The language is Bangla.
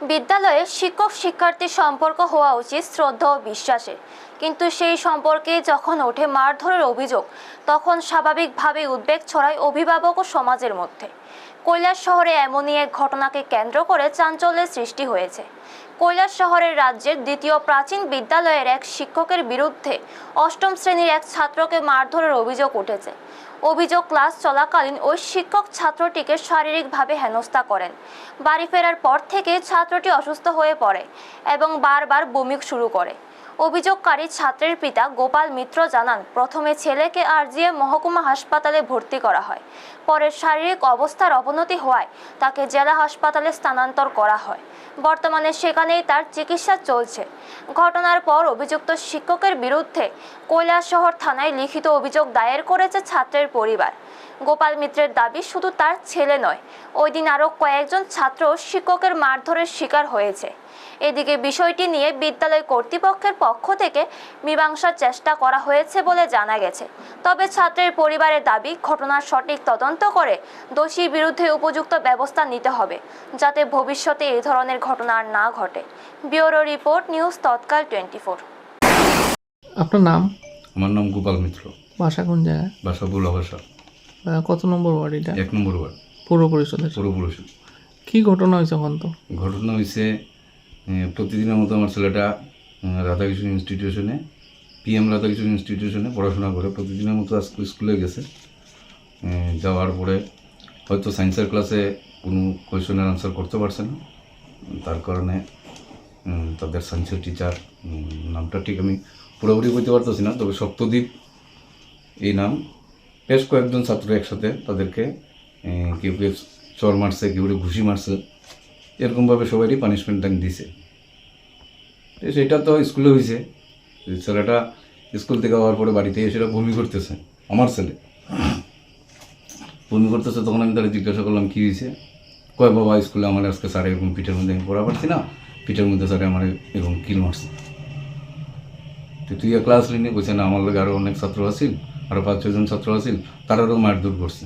বিদ্যালয়ে শিক্ষক শিক্ষার্থী সম্পর্ক হওয়া উচিত শ্রদ্ধা ও বিশ্বাসের, কিন্তু সেই সম্পর্কে যখন ওঠে মারধরের অভিযোগ, তখন স্বাভাবিকভাবেই উদ্বেগ ছড়ায় অভিভাবক ও সমাজের মধ্যে। কৈলাস শহরে এমনই এক ঘটনাকে কেন্দ্র করে চাঞ্চল্যের সৃষ্টি হয়েছে। কৈলাস শহরের রাজ্যের দ্বিতীয় প্রাচীন বিদ্যালয়ের এক শিক্ষকের বিরুদ্ধে অষ্টম শ্রেণীর এক ছাত্রকে মারধরের অভিযোগ উঠেছে। অভিযোগ, ক্লাস চলাকালীন ওই শিক্ষক ছাত্রটিকে শারীরিকভাবে হেনস্থা করেন। বাড়ি ফেরার পর থেকে ছাত্রটি অসুস্থ হয়ে পড়ে এবং বারবার বমি শুরু করে। অভিযোগকারী ছাত্রের পিতা গোপাল মিত্র জানান, প্রথমে ছেলেকে আরজিএম মহকুমা হাসপাতালে ভর্তি করা হয়। পরে শারীরিক অবস্থার অবনতি হওয়ায় তাকে জেলা হাসপাতালে স্থানান্তর করা হয়। বর্তমানে সেখানেই তার চিকিৎসা চলছে। ঘটনার পর অভিযুক্ত শিক্ষকের বিরুদ্ধে কৈলাসহর থানায় লিখিত অভিযোগ দায়ের করেছে ছাত্রের পরিবার। গোপাল মিত্রের দাবি, শুধু তার ছেলে নয়, ওই দিন আরও কয়েকজন ছাত্র শিক্ষকের মারধরের শিকার হয়েছে। এদিকে বিষয়টি নিয়ে বিদ্যালয় কর্তৃপক্ষের পক্ষ থেকে মীমাংসার চেষ্টা করা হয়েছে বলে জানা গেছে। তবে ছাত্রের পরিবারের দাবি, ঘটনার সঠিক তদন্ত করে দোষীর বিরুদ্ধে উপযুক্ত ব্যবস্থা নিতে হবে, যাতে ভবিষ্যতে এই ধরনের ঘটনা আর না ঘটে। ব্যুরো রিপোর্ট, নিউজ তৎকাল 24। আপনার নাম? আমার নাম গোপাল মিত্র। বাসা কোন জায়গায়? বাসা বুলা বাসা। কত নম্বর ওয়ার্ড এটা? 1 নম্বর ওয়ার্ড, পৌর পরিষদের। পৌর পরিষদ। কি ঘটনা হয়েছে এখন? তো ঘটনা হয়েছে, প্রতিদিনের মতো আমার ছেলেটা রাধাকৃষ্ণ ইনস্টিটিউশনে, PM রাধাকৃষ্ণ ইনস্টিটিউশনে পড়াশোনা করে প্রতিদিনের মতো আজকে স্কুলে গেছে। যাওয়ার পরে হয়তো সায়েন্সের ক্লাসে কোনো কোয়েশনের আনসার করতে পারছে না, তার কারণে তাদের সায়েন্সের টিচার, নামটা ঠিক আমি পুরোপুরি বলতে পারতেছি না, তবে সপ্তদ্বীপ এই নাম, বেশ কয়েকজন ছাত্র একসাথে তাদেরকে কেউ কেউ চর মারছে, কেউ ঘুষি মারছে, এরকমভাবে সবারই পানিশমেন্ট দিছে। সেটা তো স্কুলে হয়েছে। ছেলেটা স্কুল থেকে যাওয়ার পরে বাড়িতে এসে বমি করতেছে, আমার ছেলে বমি করতেছে। তখন আমি তারা জিজ্ঞাসা করলাম কী হয়েছে। কয়, বাবা স্কুলে আমার আজকে স্যার এরকম পিঠের মধ্যে আমি পড়া পারছি না, পিঠের মধ্যে স্যারে আমার এরকম কিল মারছে। তুই ক্লাস নিয়ে বলছে না, আমার লোক আরও অনেক ছাত্র আছিল, আরও 5-6 জন ছাত্র আছিল, তারারও মারধর করছে।